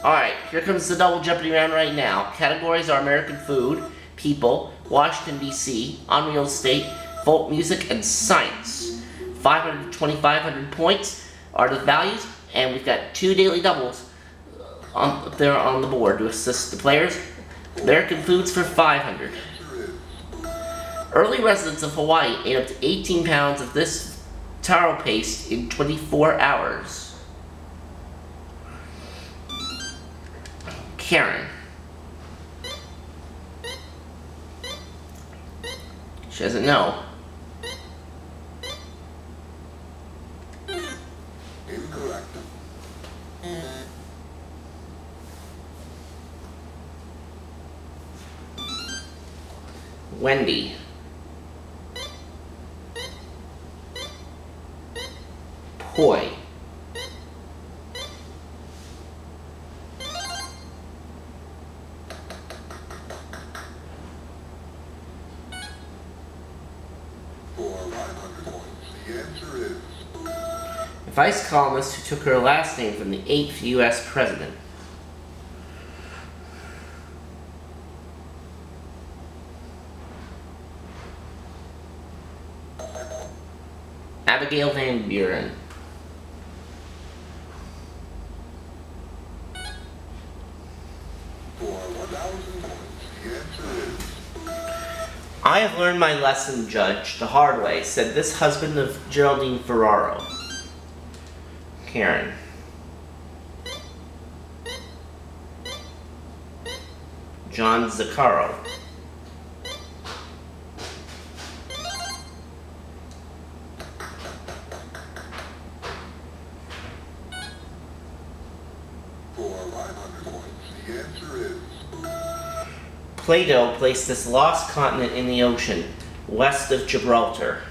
Alright, here comes the double Jeopardy round right now. Categories are American food, people, Washington DC, on real estate, folk music, and science. 500 to 2,500 points are the values, and we've got 2 daily doubles up there on the board to assist the players. American foods for 500. Early residents of Hawaii ate up to 18 pounds of this taro paste in 24 hours. Karen. She doesn't know. Incorrect. Wendy. Poi. For 500 points, the answer is Vice columnist who took her last name from the 8th U.S. president. Abigail Van Buren. for 1,000 points, the answer is I have learned my lesson, Judge, the hard way, said this husband of Geraldine Ferraro. Karen. John Zaccaro. for 500 points, the answer is Plato placed this lost continent in the ocean, west of Gibraltar.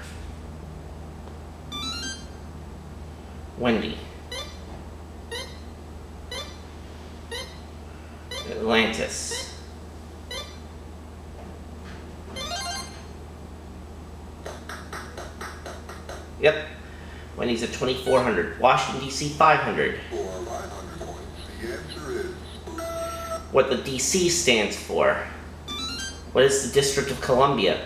Wendy. Atlantis. Yep. Wendy's at 2,400. Washington, D.C., 500. for 500 points, the answer is What the D.C. stands for. What is the District of Columbia?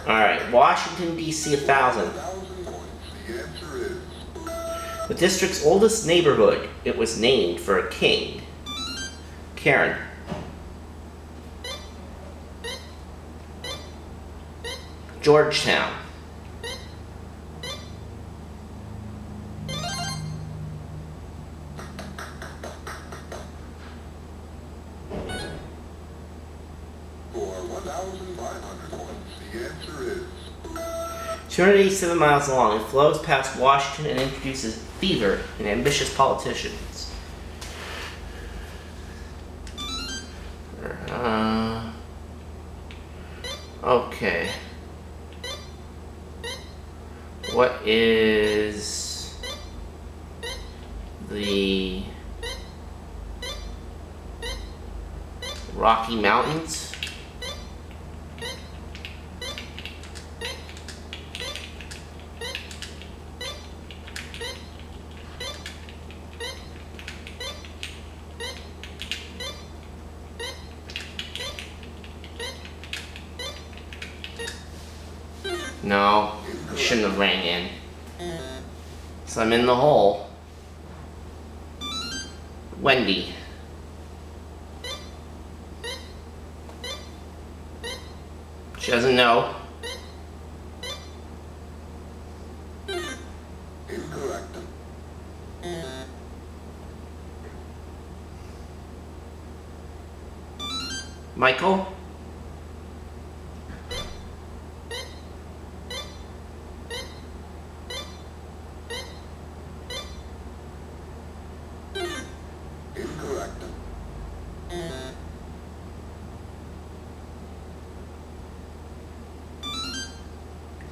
Alright, Washington, D.C., 1,000. 1,000 points, the answer is The district's oldest neighborhood. It was named for a king. Karen. Georgetown. for 1,500 points, the answer is 287 miles long, it flows past Washington and introduces fever in ambitious politicians. Okay. What is the Rocky Mountains? No, I shouldn't have rang in. So I'm in the hole. Wendy. She doesn't know. incorrect. Michael?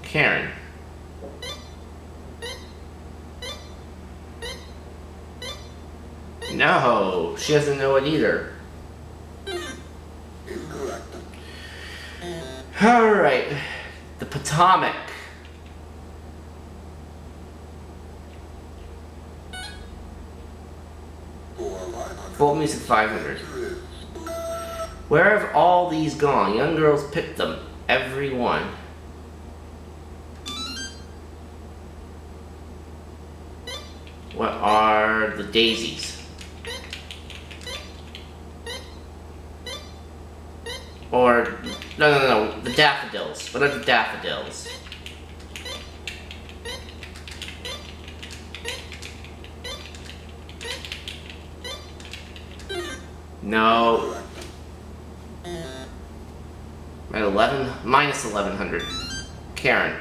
Karen. No, she doesn't know it either. Incorrect. Alright. The Potomac. For 500. Full music 500. Answer is Where have all these gone? Young girls picked them. Every one. What are the daisies? Or, no, the daffodils. What are the daffodils? No. At 11, minus 1100. Karen.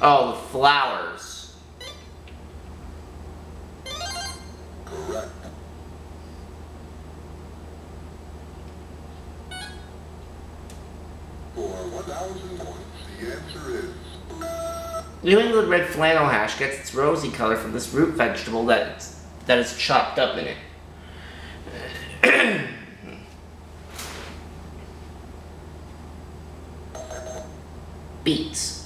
Oh, the flowers. correct. For 1,000 points, the answer is New England red flannel hash gets its rosy color from this root vegetable that is chopped up in it. Beets.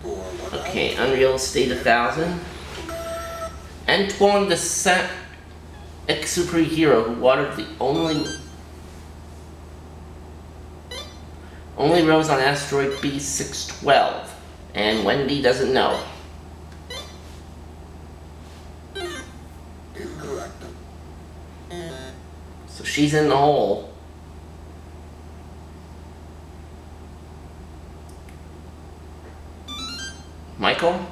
for 1,000. Okay, Unreal Estate 1000. Antoine the superhero who watered the only rose on asteroid B612. And Wendy doesn't know. Incorrect. So she's in the hole. Michael?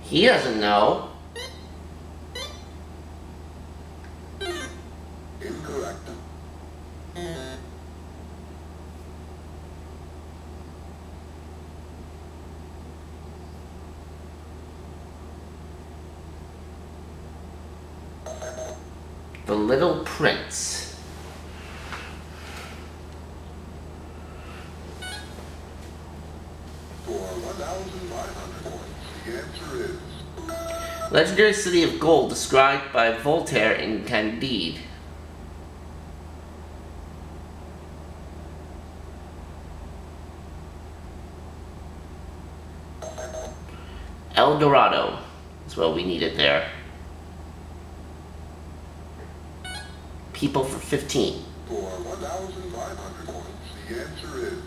He doesn't know. Incorrect. The Little Prince. For 1,500 points, the answer is Legendary City of Gold described by Voltaire in Candide. El Dorado is what we needed there. People for 15. for 1,500 points, the answer is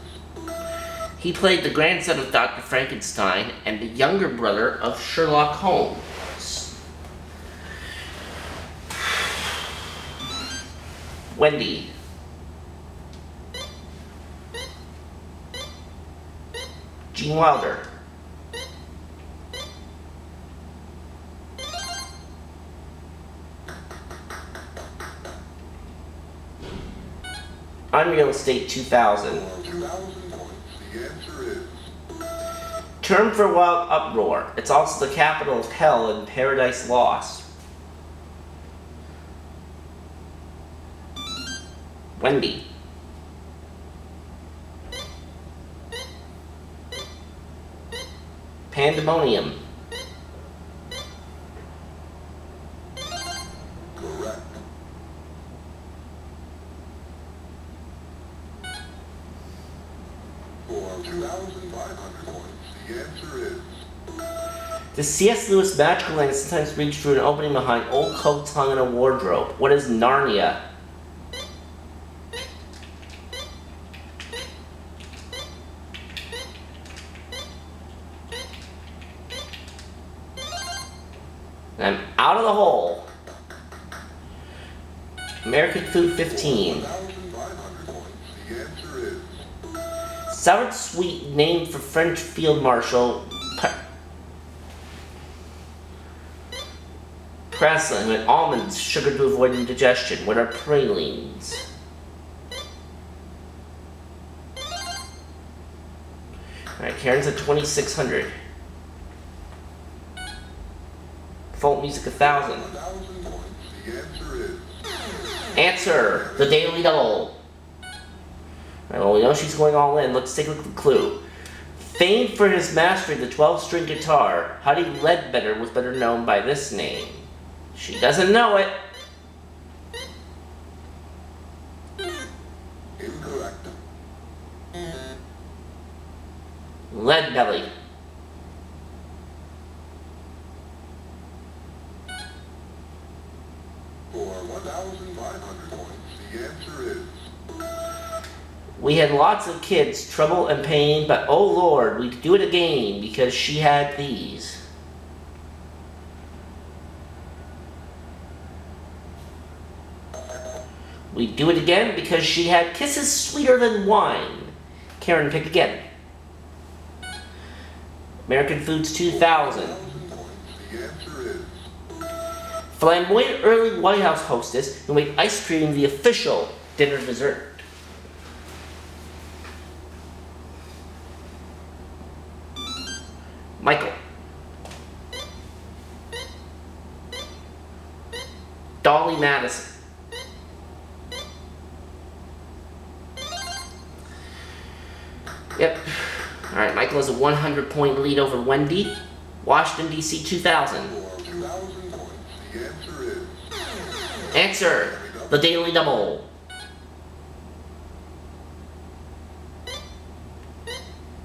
He played the grandson of Dr. Frankenstein and the younger brother of Sherlock Holmes. Wendy. Gene Wilder. Unreal Estate 2000. for 2,000 points, the answer is Term for Wild Uproar. It's also the capital of Hell and Paradise Lost. Wendy. Pandemonium. correct. For 2,500 points, the answer is The C.S. Lewis magical land is sometimes reached through an opening behind old coats hung in a wardrobe. What is Narnia? And I'm out of the hole. American Food 15. 1,500 points, the answer is Sour sweet named for French Field Marshal Presley with almonds, sugar to avoid indigestion. What are pralines? Alright, Karen's at 2,600. Folk music 1,000. 1,000 points. The answer is Answer, the Daily Double. Alright, well, we know she's going all in. Let's take a look at the clue. Famed for his mastery of the 12-string guitar, Huddie Ledbetter was better known by this name. She doesn't know it. incorrect. Leadbelly. For 1,500 points, the answer is We had lots of kids, trouble and pain, but oh Lord, we'd do it again because she had these. We'd do it again because she had kisses sweeter than wine. Karen, pick again. American Foods 2000. 1,000 points. The answer is Flamboyant early White House hostess who made ice cream the official dinner dessert. Michael. Dolly Madison. Yep. Alright, Michael has a 100-point lead over Wendy. Washington, D.C. 2000. for 2,000 points. The answer is Answer, the Daily Double.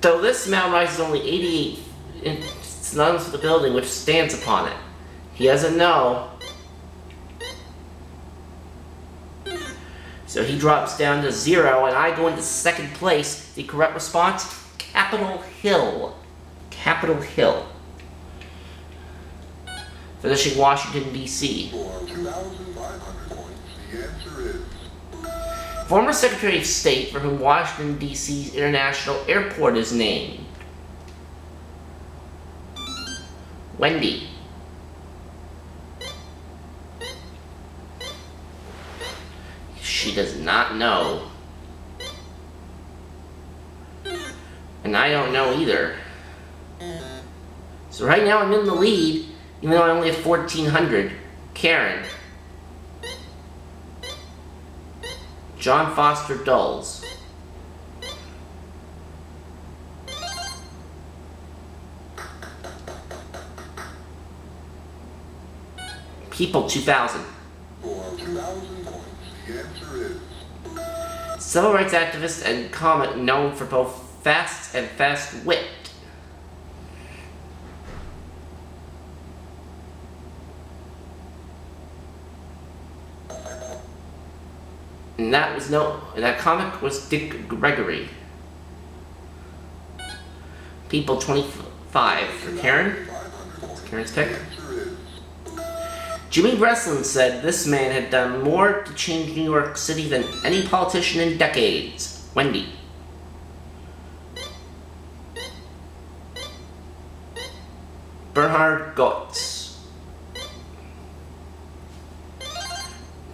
Though this mound rise is only 88 it's not for the building which stands upon it. He doesn't know. So he drops down to 0, and I go into second place. The correct response, Capitol Hill. Capitol Hill. Finishing Washington, D.C. for 2,500 points. The answer is Former Secretary of State for whom Washington, D.C.'s International Airport is named. Wendy. She does not know. And I don't know either. So right now I'm in the lead, even though I only have 1,400. Karen. John Foster Dulles. People 2000. for 2,000 points. The answer is Civil rights activist and comic known for both fast and fast wit. And that comic was Dick Gregory. People 25 for Karen. 500 points. Karen's The pick. answer is Jimmy Breslin said this man had done more to change New York City than any politician in decades. Wendy. Bernhard Goetz.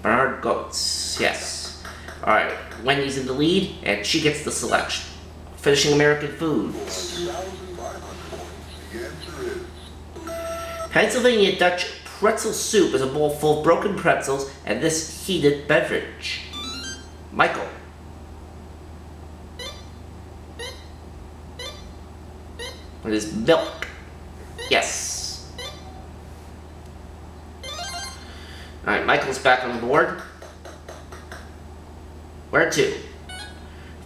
Bernhard Goetz, yes. Alright, Wendy's in the lead, and she gets the selection. Finishing American Foods. 2,500 points. The answer is Pennsylvania Dutch pretzel soup is a bowl full of broken pretzels and this heated beverage. Michael. It is milk. Yes. Alright, Michael's back on the board. Where to?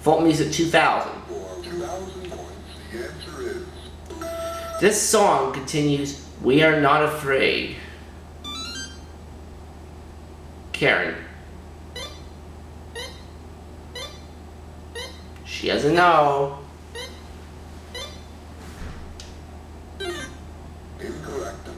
Folk Music 2000. for 2,000 points. The answer is This song continues, We Are Not Afraid. Karen. She doesn't know. incorrect.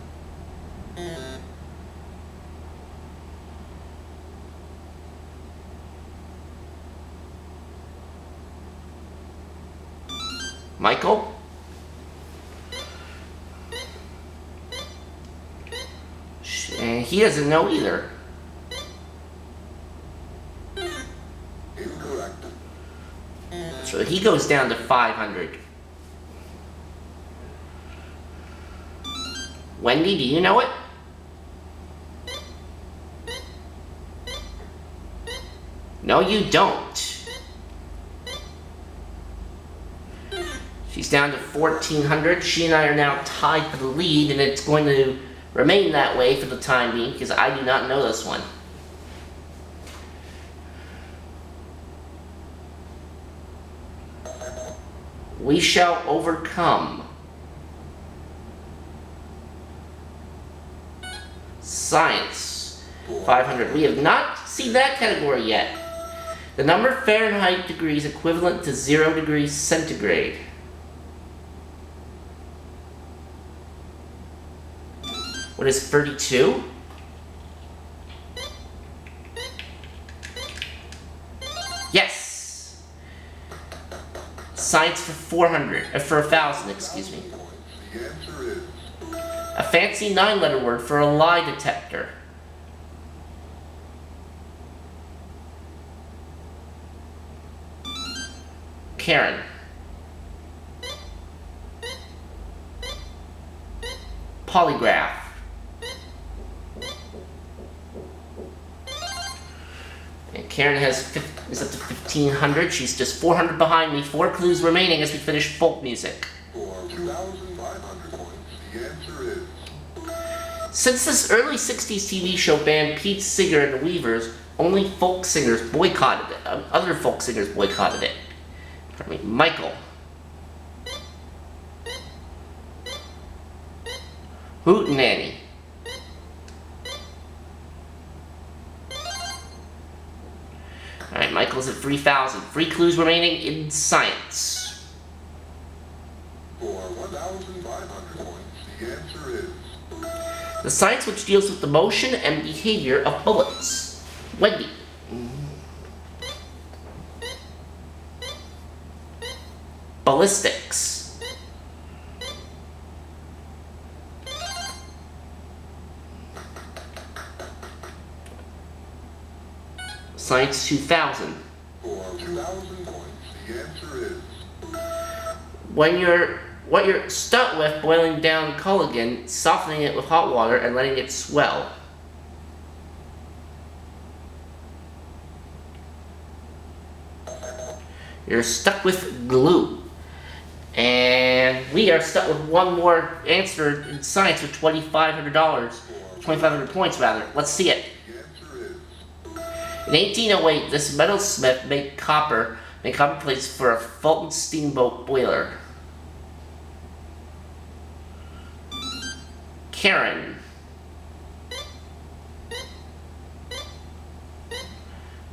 Michael? And he doesn't know either. Incorrect. So he goes down to 500. Wendy, do you know it? No, you don't. She's down to 1,400. She and I are now tied for the lead, and it's going to remain that way for the time being because I do not know this one. We shall overcome. Science, 500. We have not seen that category yet. The number of Fahrenheit degrees equivalent to 0 degrees centigrade. What is 32? Yes! Science for 400, for 1,000, excuse me. The answer is A fancy 9-letter word for a lie detector. Karen. Polygraph. And Karen is up to 1,500. She's just 400 behind me. 4 clues remaining as we finish folk music. for 2,500 points. The answer is Since this early 60s TV show banned Pete Seeger and the Weavers, only folk singers boycotted it. Other folk singers boycotted it. Pardon me, Michael. Hootenanny. Alright, Michael's at 3,000. 3 clues remaining in science. for 1,500 points. The answer is The science which deals with the motion and behavior of bullets. Wendy. Ballistics. Science 2000. for 2,000 points. The answer is What you're stuck with boiling down collagen, softening it with hot water, and letting it swell. You're stuck with glue. And we are stuck with one more answer in science with $2,500. 2,500 points, rather. Let's see it. the answer is In 1808, this metalsmith made copper plates for a Fulton steamboat boiler. Karen.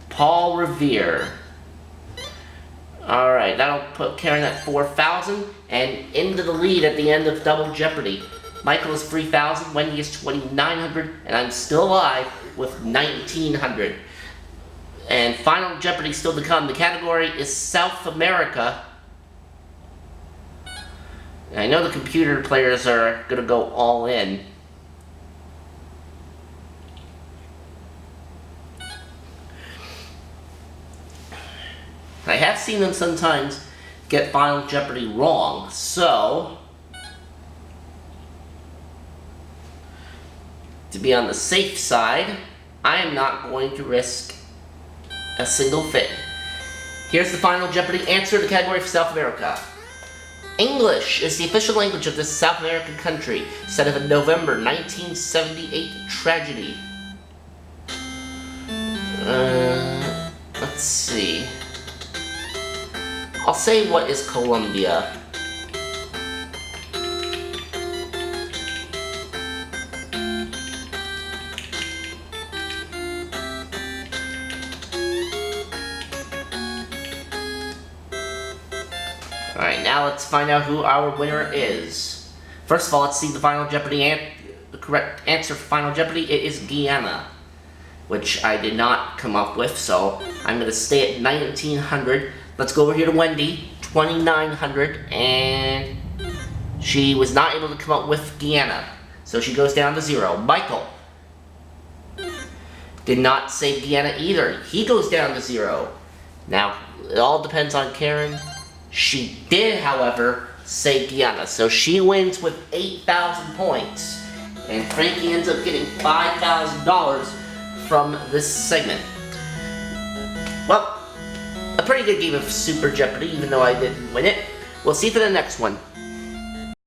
Paul Revere. Alright, that'll put Karen at 4,000 and into the lead at the end of Double Jeopardy. Michael is 3,000, Wendy is 2,900, and I'm still alive with 1,900. And Final Jeopardy still to come. The category is South America. And I know the computer players are going to go all in. I have seen them sometimes get Final Jeopardy wrong, so to be on the safe side, I am not going to risk a single thing. Here's the Final Jeopardy answer to the category for South America. English is the official language of this South American country, set of a November 1978 tragedy. Let's see. I'll say what is Colombia. Alright, now let's find out who our winner is. First of all, let's see the Final Jeopardy the correct answer for Final Jeopardy. It is Guyana, which I did not come up with, so I'm going to stay at 1,900. Let's go over here to Wendy, 2,900, and she was not able to come up with Guyana, so she goes down to 0. Michael did not say Guyana either. He goes down to 0. Now, it all depends on Karen. She did, however, say Guyana, so she wins with 8,000 points. And Frankie ends up getting $5,000 from this segment. Well, a pretty good game of Super Jeopardy, even though I didn't win it. We'll see you for the next one.